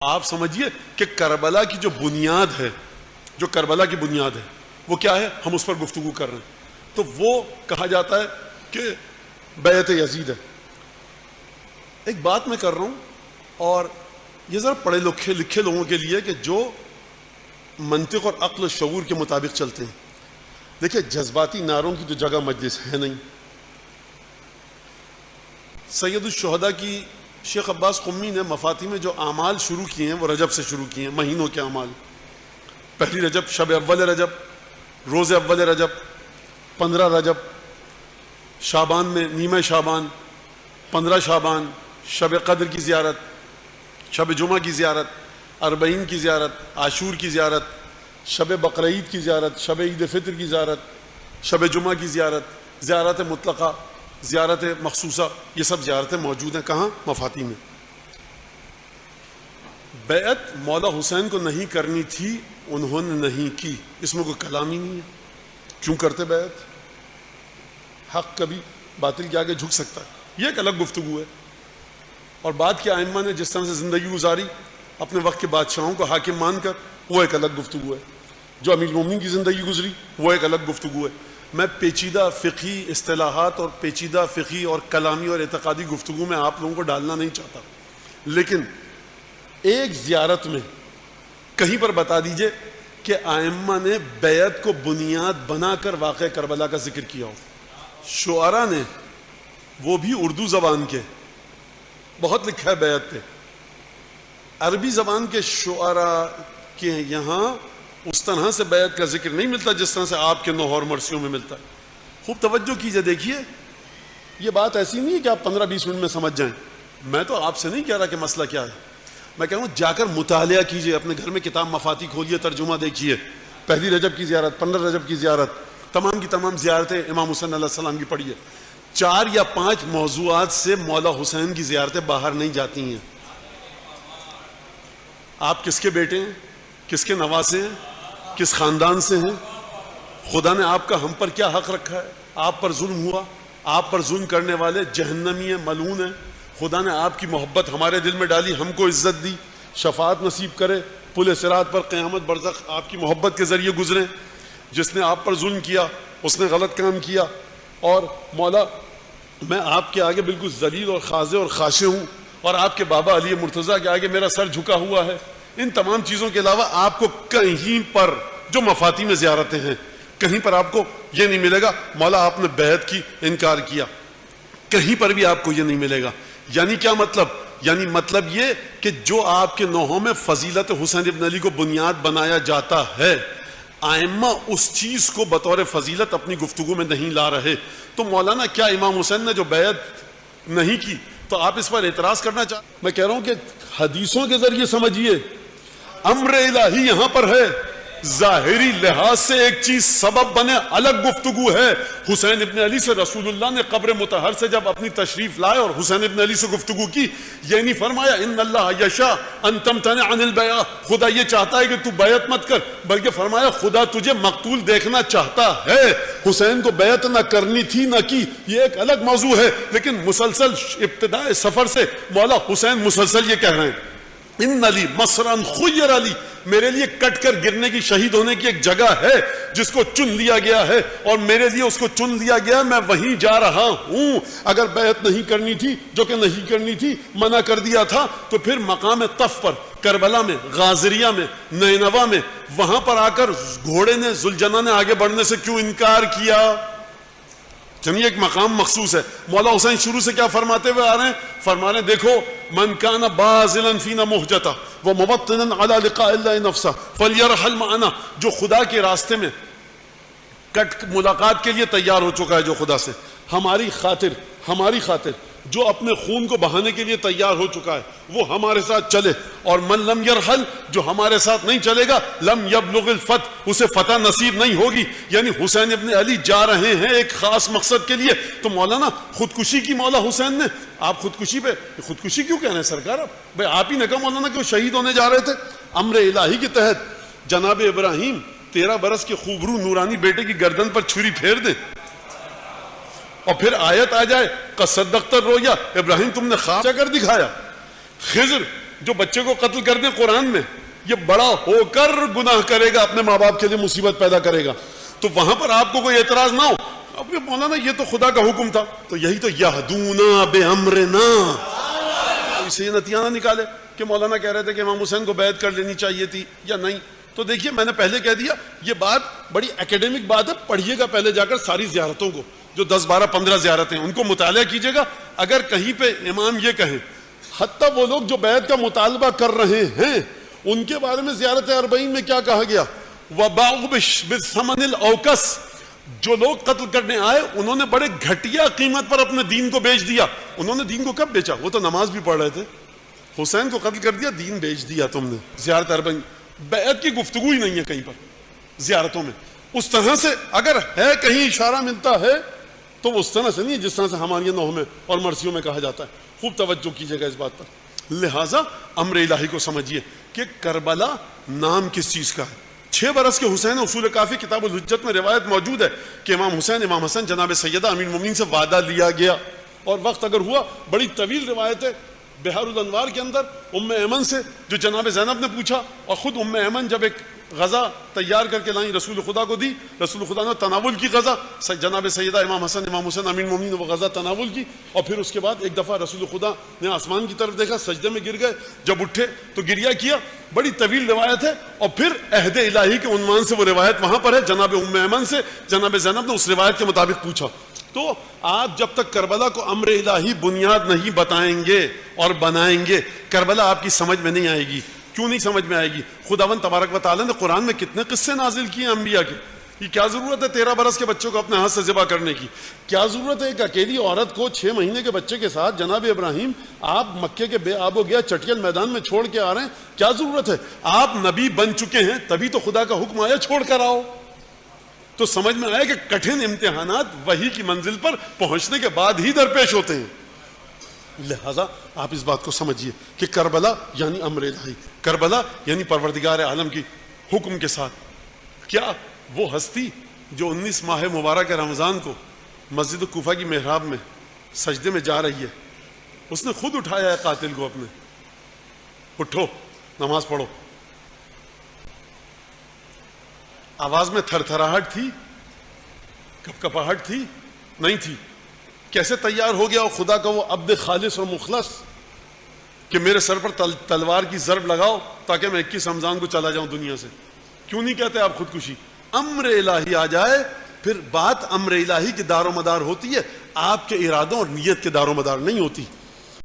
آپ سمجھیے کہ کربلا کی جو بنیاد ہے، جو کربلا کی بنیاد ہے وہ کیا ہے، ہم اس پر گفتگو کر رہے ہیں، تو وہ کہا جاتا ہے کہ بیعت یزید ہے۔ ایک بات میں کر رہا ہوں، اور یہ ذرا پڑھے لکھے لوگوں کے لیے کہ جو منطق اور عقل و شعور کے مطابق چلتے ہیں۔ دیکھیں، جذباتی نعروں کی تو جگہ مجلس ہے نہیں۔ سید الشہداء کی شیخ عباس قمی نے مفاتی میں جو اعمال شروع کیے ہیں وہ رجب سے شروع کیے ہیں، مہینوں کے اعمال۔ پہلی رجب، شب اول رجب، روز اول رجب، 15 رجب، شعبان میں نیمہ شعبان، 15 شعبان، شب قدر کی زیارت، شب جمعہ کی زیارت، اربعین کی زیارت، عاشور کی زیارت، شب بقرعید کی زیارت، شب عید فطر کی زیارت، شب جمعہ کی زیارت، زیارت مطلقہ، زیارت مخصوصہ، یہ سب زیارتیں موجود ہیں کہاں؟ مفاتی میں۔ بیعت مولا حسین کو نہیں کرنی تھی، انہوں نے نہیں کی، اس میں کوئی کلام ہی نہیں ہے۔ کیوں کرتے بیعت؟ حق کبھی باطل کے آگے جھک سکتا ہے، یہ ایک الگ گفتگو ہے۔ اور بعد کے ائمہ نے جس طرح سے زندگی گزاری اپنے وقت کے بادشاہوں کو حاکم مان کر، وہ ایک الگ گفتگو ہے۔ جو امیر المومنین کی زندگی گزری وہ ایک الگ گفتگو ہے۔ میں پیچیدہ فقہی اصطلاحات اور پیچیدہ فقہی اور کلامی اور اعتقادی گفتگو میں آپ لوگوں کو ڈالنا نہیں چاہتا، لیکن ایک زیارت میں کہیں پر بتا دیجئے کہ ائمہ نے بیعت کو بنیاد بنا کر واقعہ کربلا کا ذکر کیا ہو۔ شعراء نے، وہ بھی اردو زبان کے، بہت لکھا ہے بیعت پہ۔ عربی زبان کے شعراء کے یہاں اس طرح سے بیعت کا ذکر نہیں ملتا جس طرح سے آپ کے نوحہ اور مرثیوں میں ملتا ہے۔ خوب توجہ کیجئے، دیکھیے، یہ بات ایسی نہیں ہے کہ آپ 15-20 منٹ میں سمجھ جائیں۔ میں تو آپ سے نہیں کہہ رہا کہ مسئلہ کیا ہے، میں کہہ رہا ہوں جا کر مطالعہ کیجئے، اپنے گھر میں کتاب مفاتی کھولیے، ترجمہ دیکھیے، پہلی رجب کی زیارت، 15 رجب کی زیارت، تمام کی تمام زیارتیں امام حسین علیہ السلام کی پڑھیے۔ 4 یا 5 موضوعات سے مولا حسین کی زیارتیں باہر نہیں جاتی ہیں۔ آپ کس کے بیٹے ہیں، کس کے نواسے ہیں، کس خاندان سے ہیں، خدا نے آپ کا ہم پر کیا حق رکھا ہے؟ آپ پر ظلم ہوا، آپ پر ظلم کرنے والے جہنمی ہیں، ملعون ہیں۔ خدا نے آپ کی محبت ہمارے دل میں ڈالی، ہم کو عزت دی، شفاعت نصیب کرے، پل صراط پر قیامت برزخ آپ کی محبت کے ذریعے گزرے۔ جس نے آپ پر ظلم کیا اس نے غلط کام کیا، اور مولا میں آپ کے آگے بالکل ذلیل اور خاضع اور خاشع ہوں، اور آپ کے بابا علی مرتضیٰ کے آگے میرا سر جھکا ہوا ہے۔ ان تمام چیزوں کے علاوہ آپ کو کہیں پر، جو مفاتی میں زیارتیں ہیں، کہیں پر آپ کو یہ نہیں ملے گا مولا آپ نے بیعت کی انکار کیا، کہیں پر بھی آپ کو یہ نہیں ملے گا۔ یعنی کیا مطلب؟ یعنی مطلب یہ کہ جو آپ کے نوحوں میں فضیلت حسین ابن علی کو بنیاد بنایا جاتا ہے، ائمہ اس چیز کو بطور فضیلت اپنی گفتگو میں نہیں لا رہے۔ تو مولانا کیا امام حسین نے جو بیعت نہیں کی تو آپ اس پر اعتراض کرنا چاہتے؟ میں کہہ رہا ہوں کہ حدیثوں کے ذریعے سمجھیے، امر الہی یہاں پر ہے، ظاہری لحاظ سے ایک چیز سبب بنے الگ گفتگو ہے۔ حسین ابن علی سے رسول اللہ نے قبر مطہر سے جب اپنی تشریف لائے اور حسین ابن علی سے گفتگو کی، یہ نہیں فرمایا ان اللہ یشاء ان تمتنع عن البیعہ، خدا یہ چاہتا ہے کہ تو بیعت مت کر، بلکہ فرمایا خدا تجھے مقتول دیکھنا چاہتا ہے۔ حسین کو بیعت نہ کرنی تھی نہ کی، یہ ایک الگ موضوع ہے، لیکن مسلسل ابتداء سفر سے مولا حسین مسلسل یہ کہہ رہے ہیں ان علی مصرن خیر علی، میرے لیے کٹ کر گرنے کی، شہید ہونے کی ایک جگہ ہے جس کو چن لیا گیا ہے، اور میرے لیے اس کو چن لیا گیا، میں وہیں جا رہا ہوں۔ اگر بیعت نہیں کرنی تھی، جو کہ نہیں کرنی تھی، منع کر دیا تھا، تو پھر مقام طف پر، کربلا میں، غازریہ میں، نینوا میں، وہاں پر آ کر گھوڑے نے، ذوالجناح نے آگے بڑھنے سے کیوں انکار کیا؟ چلیے ایک مقام مخصوص ہے۔ مولا حسین شروع سے کیا فرماتے ہوئے آ رہے ہیں؟ فرما رہے ہیں دیکھو من کان باذلا فینا مہجتا ومبطنا علی لقاء اللہ نفسہ فلیرحل معنا، جو خدا کے راستے میں ملاقات کے لیے تیار ہو چکا ہے، جو خدا سے ہماری خاطر جو اپنے خون کو بہانے کے لیے تیار ہو چکا ہے، وہ ہمارے ساتھ چلے، اور من لم یرحل، جو ہمارے ساتھ نہیں چلے گا، لم یبلغ الفتح، اسے فتح نصیب نہیں ہوگی۔ یعنی حسین ابن علی جا رہے ہیں ایک خاص مقصد کے لیے۔ تو مولانا خودکشی کی مولا حسین نے، آپ خودکشی کیوں کہہ رہے ہیں سرکار؟ آپ ہی نے کہا مولانا کہ وہ شہید ہونے جا رہے تھے۔ امر الہی کے تحت جناب ابراہیم 13 برس کے خوبرو نورانی بیٹے کی گردن پر چھری پھیر دیں، اور پھر آیت آ جائے قد صدقت الرؤیا، ابراہیم تم نے خواب کر دکھایا۔ خضر جو بچے کو قتل کر دیں قرآن میں یہ بڑا ہو کر گناہ کرے گا, اپنے ماں باپ کے لیے مصیبت پیدا کرے گا. تو وہاں پر آپ کو کوئی اعتراض نہ ہو, اب یہ مولانا یہ تو خدا کا حکم تھا, تو یہی تو یہدونا بامرنا, اسے یہ نتیجہ نہ نکالے کہ مولانا کہہ رہے تھے کہ امام حسین کو بیعت کر لینی چاہیے تھی یا نہیں. تو دیکھیے میں نے پہلے کہہ دیا یہ بات بڑی اکیڈمک بات ہے, پڑھیے گا پہلے جا کر ساری زیارتوں کو, جو 10 12 15 زیارتیں ان کو مطالعہ کیجیے گا. اگر کہیں پہ امام یہ کہیں, حتیٰ وہ لوگ جو بیعت کا مطالبہ کر رہے ہیں ان کے بارے میں زیارت 40 میں کیا کہا گیا, وَبَاعُوا بِالثَّمَنِ الْأَوْكَسِ, جو لوگ قتل کرنے آئے انہوں نے بڑے گھٹیا قیمت پر اپنے دین کو بیچ دیا. انہوں نے دین کو کب بیچا؟ وہ تو نماز بھی پڑھ رہے تھے. حسین کو قتل کر دیا, دین بیچ دیا تم نے. زیارت 40 بیعت کی گفتگو ہی نہیں ہے کہیں پر زیارتوں میں. اس طرح سے اگر ہے کہیں اشارہ ملتا ہے تو وہ اس طرح سے نہیں ہے جس طرح سے ہماری نوح میں اور مرثیوں میں کہا جاتا ہے. خوب توجہ کیجیے گا اس بات پر. لہٰذا امر الہی کو سمجھیے کہ کربلا نام کس چیز کا ہے. 6 برس کے حسین, اصول کافی کتاب الحجت میں روایت موجود ہے کہ امام حسین, امام حسن جناب سیدہ امیر المومنین سے وعدہ لیا گیا, اور وقت اگر ہوا, بڑی طویل روایت ہے بحار الانوار کے اندر ام ایمن سے, جو جناب زینب نے پوچھا, اور خود ام ایمن جب ایک غذا تیار کر کے لائیں رسول خدا کو دی, رسول خدا نے تناول کی غذا, جناب سیدہ امام حسن امام حسین امیر المومنین نے وہ غذا تناول کی, اور پھر اس کے بعد ایک دفعہ رسول خدا نے آسمان کی طرف دیکھا, سجدے میں گر گئے, جب اٹھے تو گریہ کیا. بڑی طویل روایت ہے, اور پھر عہد الہی کے عنوان سے وہ روایت وہاں پر ہے. جناب ام ایمن سے جناب زینب نے اس روایت کے مطابق پوچھا. تو آپ جب تک کربلا کو امر الہی بنیاد نہیں بتائیں گے اور بنائیں گے, کربلا آپ کی سمجھ میں نہیں آئے گی. کیوں نہیں سمجھ میں آئے گی؟ خداوند تبارک و تعالیٰ نے قرآن میں کتنے قصے نازل کیے ہیں انبیاء کے. یہ کیا ضرورت ہے 13 برس کے بچوں کو اپنے ہاتھ سے ذبح کرنے کی؟ کیا ضرورت ہے ایک اکیلی عورت کو 6 مہینے کے بچے کے ساتھ جناب ابراہیم آپ مکے کے بے آب و گیا چٹیل میدان میں چھوڑ کے آ رہے ہیں؟ کیا ضرورت ہے؟ آپ نبی بن چکے ہیں, تبھی تو خدا کا حکم آیا چھوڑ کر آؤ. تو سمجھ میں آیا کہ کٹھن امتحانات وحی کی منزل پر پہنچنے کے بعد ہی درپیش ہوتے ہیں. لہذا آپ اس بات کو سمجھیے کہ کربلا یعنی امر الہی, کربلا یعنی پروردگار عالم کی حکم کے ساتھ. کیا وہ ہستی جو 19 ماہ مبارک رمضان کو مسجد کوفہ کی محراب میں سجدے میں جا رہی ہے, اس نے خود اٹھایا ہے قاتل کو اپنے, اٹھو نماز پڑھو. آواز میں تھر تھراہٹ تھی, کپ کپاہٹ تھی؟ نہیں تھی. کیسے تیار ہو گیا خدا کا وہ عبد خالص اور مخلص کہ میرے سر پر تلوار کی ضرب لگاؤ تاکہ میں 21 رمضان کو چلا جاؤں دنیا سے. کیوں نہیں کہتے آپ خودکشی؟ امر الہی آ جائے پھر بات امر الہی کے دار و مدار ہوتی ہے, آپ کے ارادوں اور نیت کے دار و مدار نہیں ہوتی.